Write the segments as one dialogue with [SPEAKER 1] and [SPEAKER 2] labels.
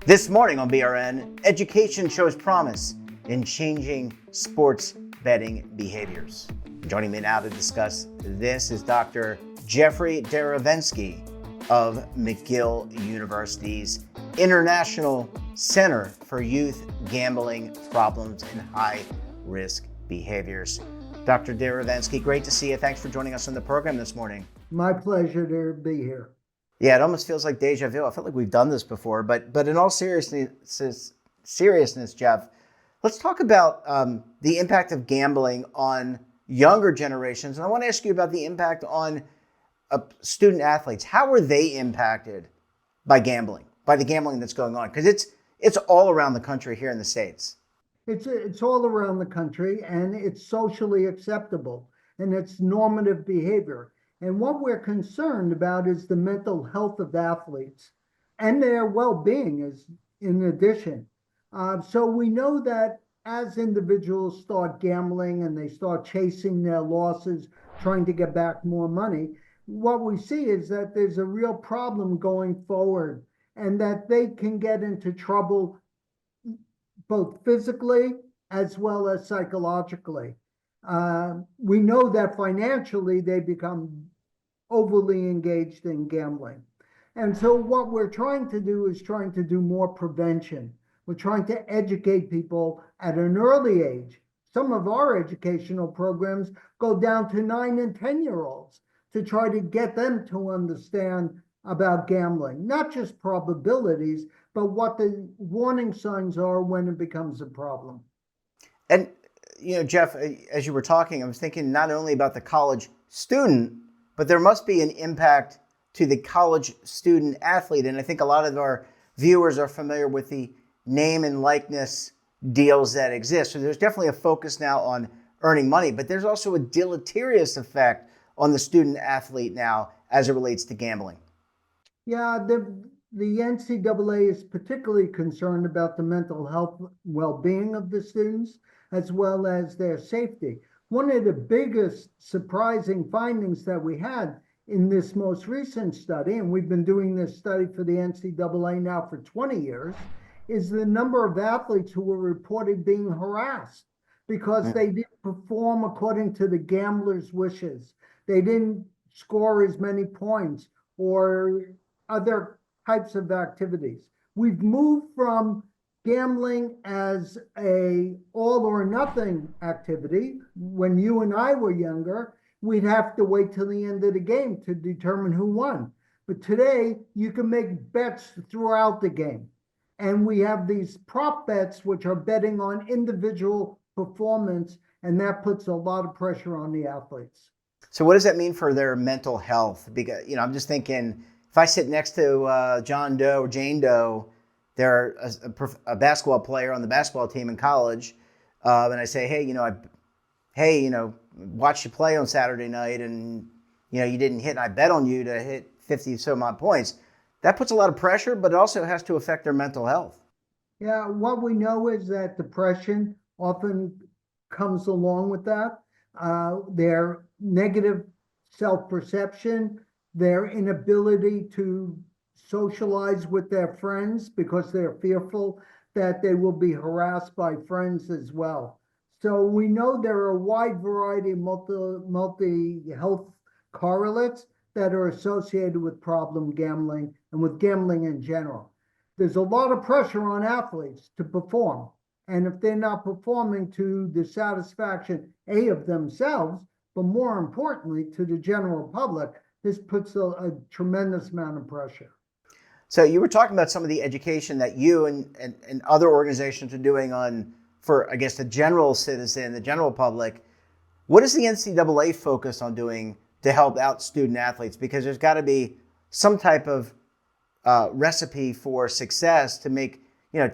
[SPEAKER 1] This morning on BRN, education shows promise in changing sports betting behaviors. Joining me now to discuss this is Dr. Jeffrey Derevensky of McGill University's International Center for Youth Gambling Problems and High-Risk Behaviors. Dr. Derevensky, great to see you. Thanks for joining us on the program this morning.
[SPEAKER 2] My pleasure to be here.
[SPEAKER 1] Yeah, it almost feels like deja vu. I feel like we've done this before, but in all seriousness, Jeff, let's talk about the impact of gambling on younger generations. And I want to ask you about the impact on student athletes. How are they impacted by gambling, by the gambling that's going on? Because it's all around the country here in the States.
[SPEAKER 2] It's all around the country, and it's socially acceptable, and it's normative behavior. And what we're concerned about is the mental health of athletes and their well-being is in addition. So we know that as individuals start gambling and they start chasing their losses, trying to get back more money, what we see is that there's a real problem going forward and that they can get into trouble both physically as well as psychologically. We know that financially they become overly engaged in gambling. And so what we're trying to do is trying to do more prevention. We're trying to educate people at an early age. Some of our educational programs go down to 9 and 10-year-olds to try to get them to understand about gambling, not just probabilities, but what the warning signs are when it becomes a problem.
[SPEAKER 1] And, Jeff, as you were talking, I was thinking not only about the college student, but there must be an impact to the college student athlete. And I think a lot of our viewers are familiar with the name and likeness deals that exist. So there's definitely a focus now on earning money, but there's also a deleterious effect on the student athlete now as it relates to gambling.
[SPEAKER 2] Yeah, the NCAA is particularly concerned about the mental health well-being of the students as well as their safety. One of the biggest surprising findings that we had in this most recent study, and we've been doing this study for the NCAA now for 20 years, is the number of athletes who were reported being harassed because they didn't perform according to the gambler's wishes. They didn't score as many points or other types of activities. We've moved from gambling as a all or nothing activity. When you and I were younger, we'd have to wait till the end of the game to determine who won. But today you can make bets throughout the game. And we have these prop bets, which are betting on individual performance, and that puts a lot of pressure on the athletes.
[SPEAKER 1] So what does that mean for their mental health? Because, I'm just thinking, if I sit next to John Doe or Jane Doe, they're a basketball player on the basketball team in college, and I say, hey, watch you play on Saturday night, and you didn't hit, and I bet on you to hit 50 some odd points. That puts a lot of pressure, but it also has to affect their mental health.
[SPEAKER 2] Yeah, what we know is that depression often comes along with that. Their negative self-perception, their inability to socialize with their friends because they're fearful that they will be harassed by friends as well. So we know there are a wide variety of multi-health correlates that are associated with problem gambling and with gambling in general. There's a lot of pressure on athletes to perform. And if they're not performing to the satisfaction, of themselves, but more importantly, to the general public, this puts a tremendous amount of pressure.
[SPEAKER 1] So you were talking about some of the education that you and other organizations are doing for, I guess, the general citizen, the general public. What is the NCAA focus on doing to help out student athletes? Because there's got to be some type of recipe for success to make,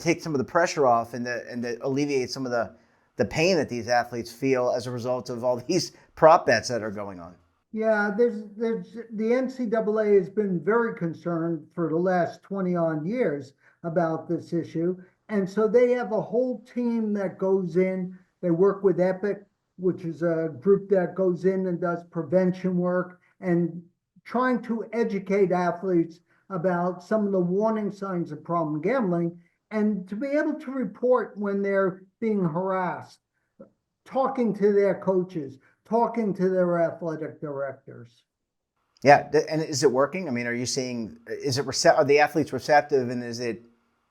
[SPEAKER 1] take some of the pressure off and to alleviate some of the pain that these athletes feel as a result of all these prop bets that are going on.
[SPEAKER 2] Yeah, the NCAA has been very concerned for the last 20-odd years about this issue. And so they have a whole team that goes in. They work with EPIC, which is a group that goes in and does prevention work and trying to educate athletes about some of the warning signs of problem gambling and to be able to report when they're being harassed, talking to their coaches, talking to their athletic directors.
[SPEAKER 1] Yeah, and is it working? I mean, are you seeing, are the athletes receptive, and is it,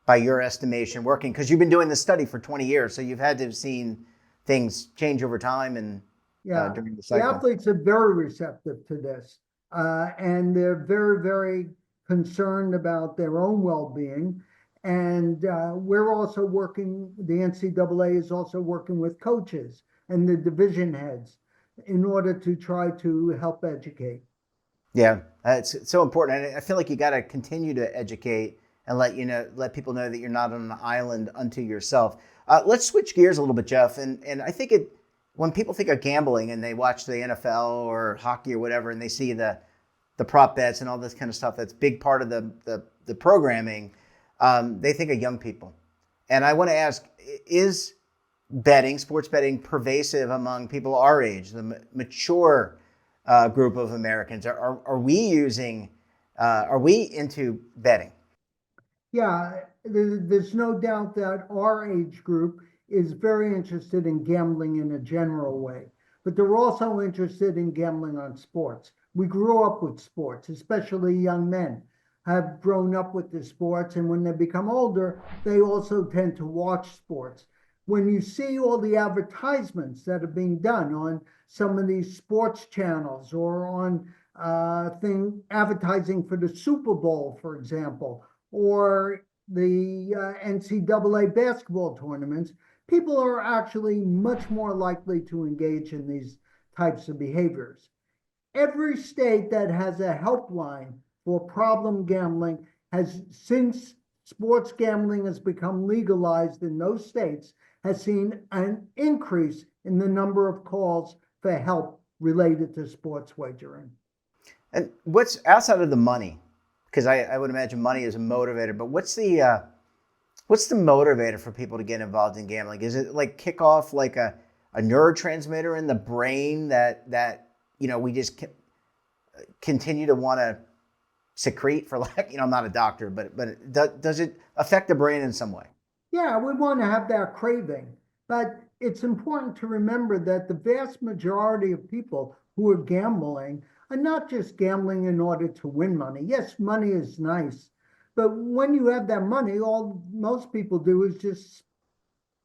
[SPEAKER 1] by your estimation, working? Because you've been doing this study for 20 years, so you've had to have seen things change over time and
[SPEAKER 2] Yeah,
[SPEAKER 1] during the
[SPEAKER 2] the
[SPEAKER 1] cycle.
[SPEAKER 2] athletes are very receptive to this, and they're very, very concerned about their own well-being. And we're also working, the NCAA is also working with coaches and the division heads in order to try to help educate.
[SPEAKER 1] Yeah, it's so important. And I feel like you got to continue to educate and let people know that you're not on an island unto yourself. Let's switch gears a little bit, Jeff. And I think when people think of gambling and they watch the NFL or hockey or whatever, and they see the prop bets and all this kind of stuff, that's a big part of the programming. They think of young people. And I want to ask, is sports betting, pervasive among people our age, the mature group of Americans? Are we into betting?
[SPEAKER 2] Yeah, there's no doubt that our age group is very interested in gambling in a general way, but they're also interested in gambling on sports. We grew up with sports, especially young men have grown up with the sports, and when they become older, they also tend to watch sports. When you see all the advertisements that are being done on some of these sports channels or on advertising for the Super Bowl, for example, or the NCAA basketball tournaments, people are actually much more likely to engage in these types of behaviors. Every state that has a helpline for problem gambling has, since sports gambling has become legalized in those states, has seen an increase in the number of calls for help related to sports wagering.
[SPEAKER 1] And what's outside of the money? Because I would imagine money is a motivator, but what's the motivator for people to get involved in gambling? Is it like kick off like a neurotransmitter in the brain that we just continue to want to secrete, for lack, I'm not a doctor, but does it affect the brain in some way?
[SPEAKER 2] Yeah, we want to have that craving, but it's important to remember that the vast majority of people who are gambling are not just gambling in order to win money. Yes, money is nice, but when you have that money, all most people do is just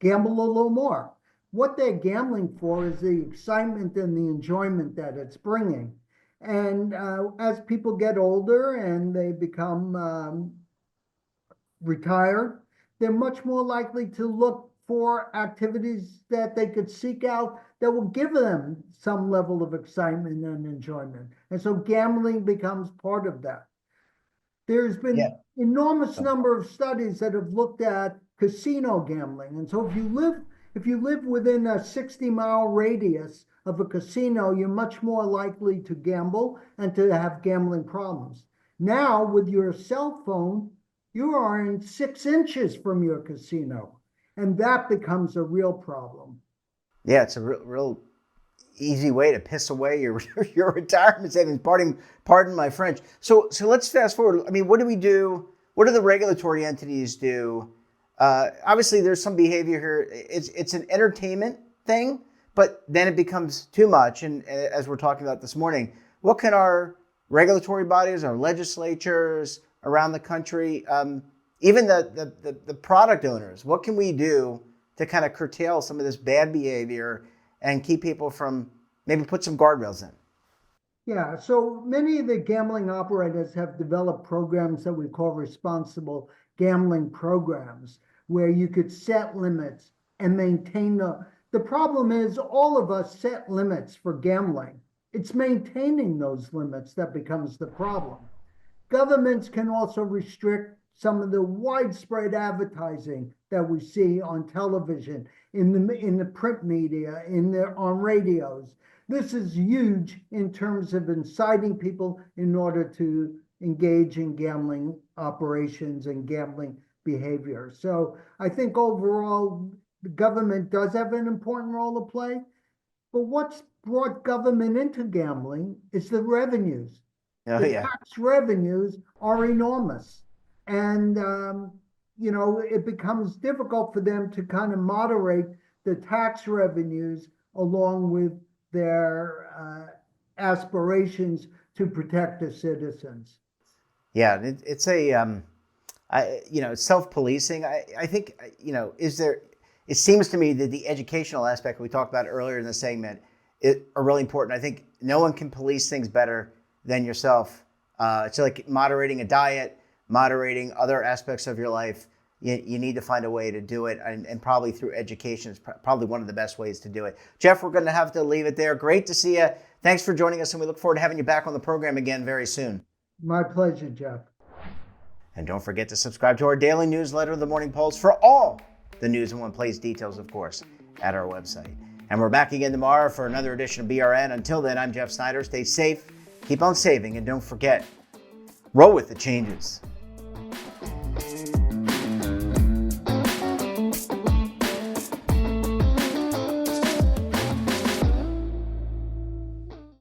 [SPEAKER 2] gamble a little more. What they're gambling for is the excitement and the enjoyment that it's bringing. And as people get older and they become retired, they're much more likely to look for activities that they could seek out that will give them some level of excitement and enjoyment. And so gambling becomes part of that. There's
[SPEAKER 1] Yeah.
[SPEAKER 2] been enormous
[SPEAKER 1] So,
[SPEAKER 2] number of studies that have looked at casino gambling. And so if you live within a 60-mile radius of a casino, you're much more likely to gamble and to have gambling problems. Now, with your cell phone, you are in 6 inches from your casino, and that becomes a real problem.
[SPEAKER 1] yeah, it's a real easy way to piss away your your retirement savings. Pardon my French. So let's fast forward. I mean, what do we do? What do the regulatory entities do? Obviously, there's some behavior here. It's an entertainment thing, but then it becomes too much. And as we're talking about this morning, what can our regulatory bodies, our legislatures around the country, even the product owners, what can we do to kind of curtail some of this bad behavior and keep people from, maybe put some guardrails in?
[SPEAKER 2] Yeah, so many of the gambling operators have developed programs that we call responsible gambling programs, where you could set limits and maintain the problem is all of us set limits for gambling. It's maintaining those limits that becomes the problem. Governments can also restrict some of the widespread advertising that we see on television, in the print media, on radios. This is huge in terms of inciting people in order to engage in gambling operations and gambling behavior. So I think overall, the government does have an important role to play. But what's brought government into gambling is the revenues.
[SPEAKER 1] Oh,
[SPEAKER 2] the
[SPEAKER 1] yeah.
[SPEAKER 2] tax revenues are enormous. And, it becomes difficult for them to kind of moderate the tax revenues along with their aspirations to protect the citizens.
[SPEAKER 1] Yeah, it's self-policing. I think, it seems to me that the educational aspect we talked about earlier in the segment are really important. I think no one can police things better than yourself. It's like moderating a diet, moderating other aspects of your life. You need to find a way to do it, and probably through education is probably one of the best ways to do it. Jeff, we're going to have to leave it there. Great to see you. Thanks for joining us, and we look forward to having you back on the program again very soon.
[SPEAKER 2] My pleasure, Jeff.
[SPEAKER 1] And don't forget to subscribe to our daily newsletter, The Morning Pulse, for all the news in one place, details, of course, at our website. And we're back again tomorrow for another edition of BRN. Until then, I'm Jeff Snyder. Stay safe, keep on saving, and don't forget, roll with the changes.